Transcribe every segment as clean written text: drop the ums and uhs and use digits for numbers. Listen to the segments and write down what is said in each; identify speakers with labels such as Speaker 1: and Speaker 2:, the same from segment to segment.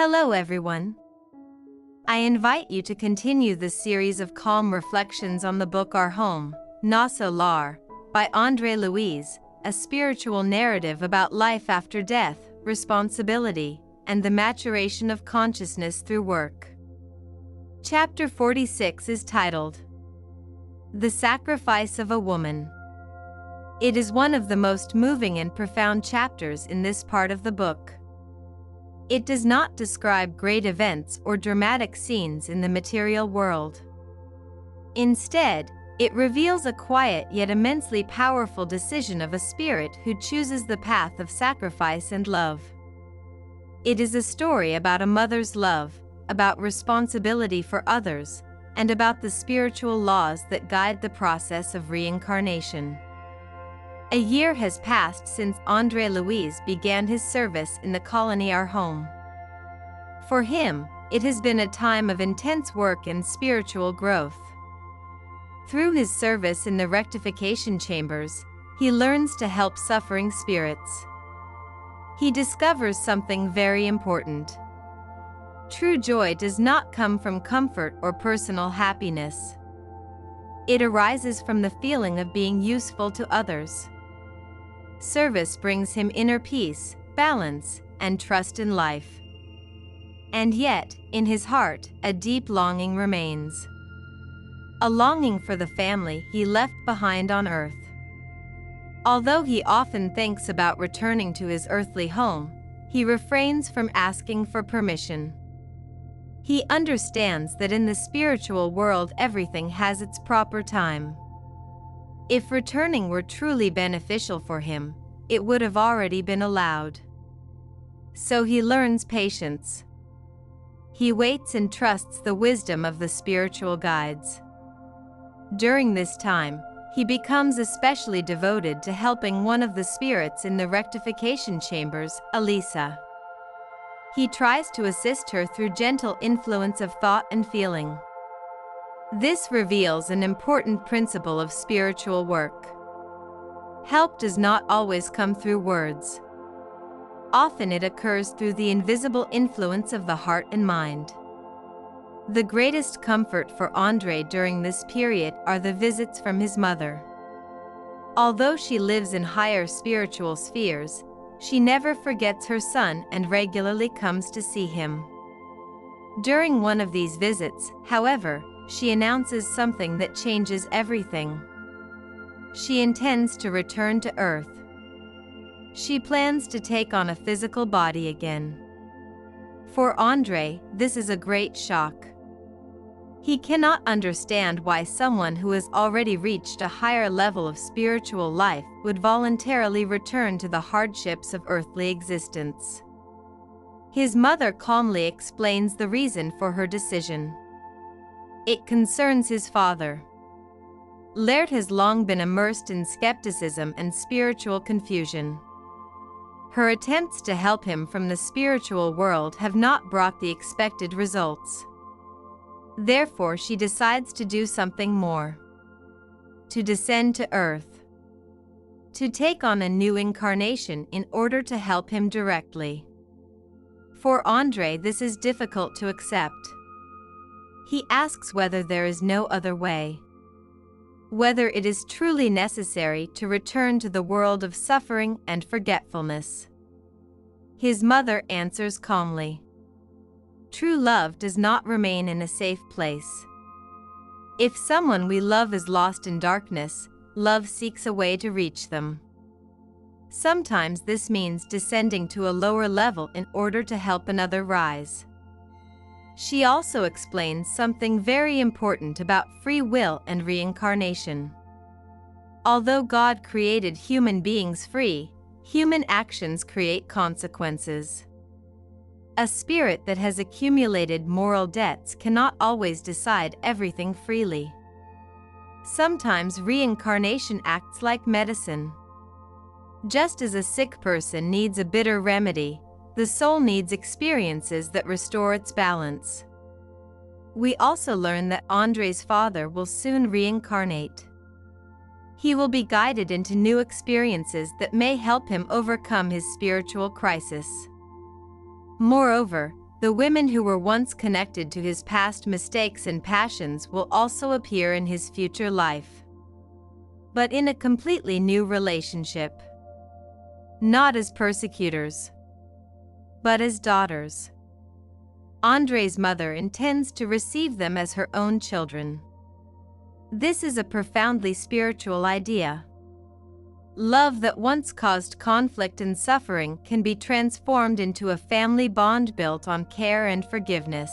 Speaker 1: Hello everyone. I invite you to continue the series of calm reflections on the book Our Home, Nosso Lar, by André Luiz, a spiritual narrative about life after death, responsibility, and the maturation of consciousness through work. Chapter 46 is titled, The Sacrifice of a Woman. It is one of the most moving and profound chapters in this part of the book. It does not describe great events or dramatic scenes in the material world. Instead, it reveals a quiet yet immensely powerful decision of a spirit who chooses the path of sacrifice and love. It is a story about a mother's love, about responsibility for others, and about the spiritual laws that guide the process of reincarnation. A year has passed since André Luiz began his service in the colony Our Home. For him, it has been a time of intense work and spiritual growth. Through his service in the rectification chambers, he learns to help suffering spirits. He discovers something very important. True joy does not come from comfort or personal happiness. It arises from the feeling of being useful to others. Service brings him inner peace, balance, and trust in life. And yet, in his heart, a deep longing remains. A longing for the family he left behind on earth. Although he often thinks about returning to his earthly home, he refrains from asking for permission. He understands that in the spiritual world everything has its proper time. If returning were truly beneficial for him, it would have already been allowed. So he learns patience. He waits and trusts the wisdom of the spiritual guides. During this time, he becomes especially devoted to helping one of the spirits in the rectification chambers, Elisa. He tries to assist her through gentle influence of thought and feeling. This reveals an important principle of spiritual work. Help does not always come through words. Often it occurs through the invisible influence of the heart and mind. The greatest comfort for André during this period are the visits from his mother. Although she lives in higher spiritual spheres, she never forgets her son and regularly comes to see him. During one of these visits, however, she announces something that changes everything. She intends to return to Earth. She plans to take on a physical body again. For André, this is a great shock. He cannot understand why someone who has already reached a higher level of spiritual life would voluntarily return to the hardships of earthly existence. His mother calmly explains the reason for her decision. It concerns his father. Laird has long been immersed in skepticism and spiritual confusion. Her attempts to help him from the spiritual world have not brought the expected results. Therefore, she decides to do something more. To descend to Earth. To take on a new incarnation in order to help him directly. For André, this is difficult to accept. He asks whether there is no other way. Whether it is truly necessary to return to the world of suffering and forgetfulness. His mother answers calmly. True love does not remain in a safe place. If someone we love is lost in darkness, love seeks a way to reach them. Sometimes this means descending to a lower level in order to help another rise. She also explains something very important about free will and reincarnation. Although God created human beings free, human actions create consequences. A spirit that has accumulated moral debts cannot always decide everything freely. Sometimes reincarnation acts like medicine. Just as a sick person needs a bitter remedy, the soul needs experiences that restore its balance. We also learn that André's father will soon reincarnate. He will be guided into new experiences that may help him overcome his spiritual crisis. Moreover, The women who were once connected to his past mistakes and passions will also appear in his future life, but in a completely new relationship. Not as persecutors, but as daughters. André's mother intends to receive them as her own children. This is a profoundly spiritual idea. Love that once caused conflict and suffering can be transformed into a family bond built on care and forgiveness.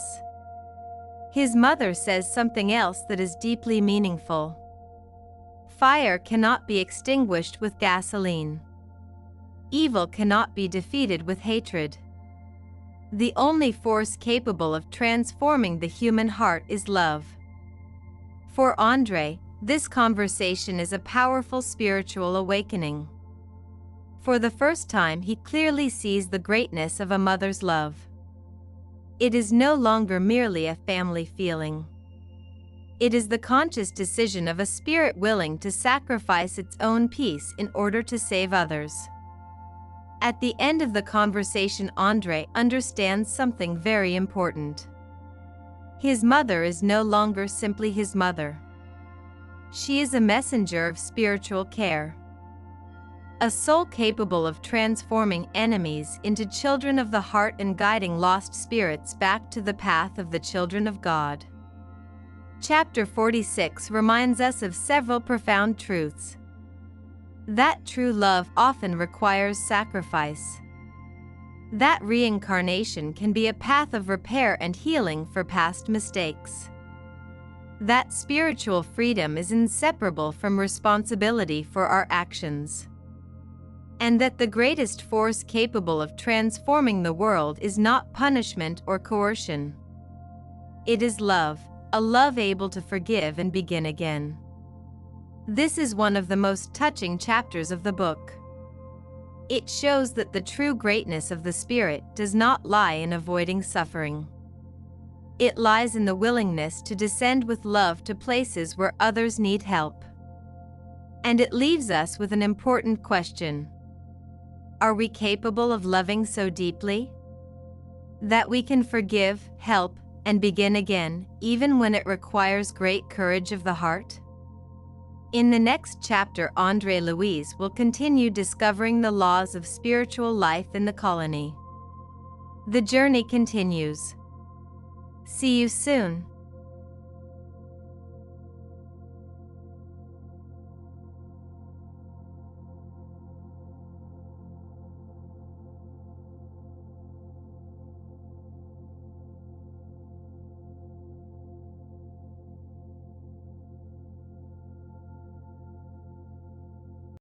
Speaker 1: His mother says something else that is deeply meaningful. Fire cannot be extinguished with gasoline. Evil cannot be defeated with hatred. The only force capable of transforming the human heart is love. For André, this conversation is a powerful spiritual awakening. For the first time, he clearly sees the greatness of a mother's love. It is no longer merely a family feeling. It is the conscious decision of a spirit willing to sacrifice its own peace in order to save others. At the end of the conversation, André understands something very important. His mother is no longer simply his mother. She is a messenger of spiritual care. A soul capable of transforming enemies into children of the heart and guiding lost spirits back to the path of the children of God. Chapter 46 reminds us of several profound truths. That true love often requires sacrifice. That reincarnation can be a path of repair and healing for past mistakes. That spiritual freedom is inseparable from responsibility for our actions. And that the greatest force capable of transforming the world is not punishment or coercion. It is love, a love able to forgive and begin again. This is one of the most touching chapters of the book. It shows that the true greatness of the spirit does not lie in avoiding suffering. It lies in the willingness to descend with love to places where others need help. And it leaves us with an important question. Are we capable of loving so deeply that we can forgive, help, and begin again, even when it requires great courage of the heart? In the next chapter, André Luiz will continue discovering the laws of spiritual life in the colony. The journey continues. See you soon.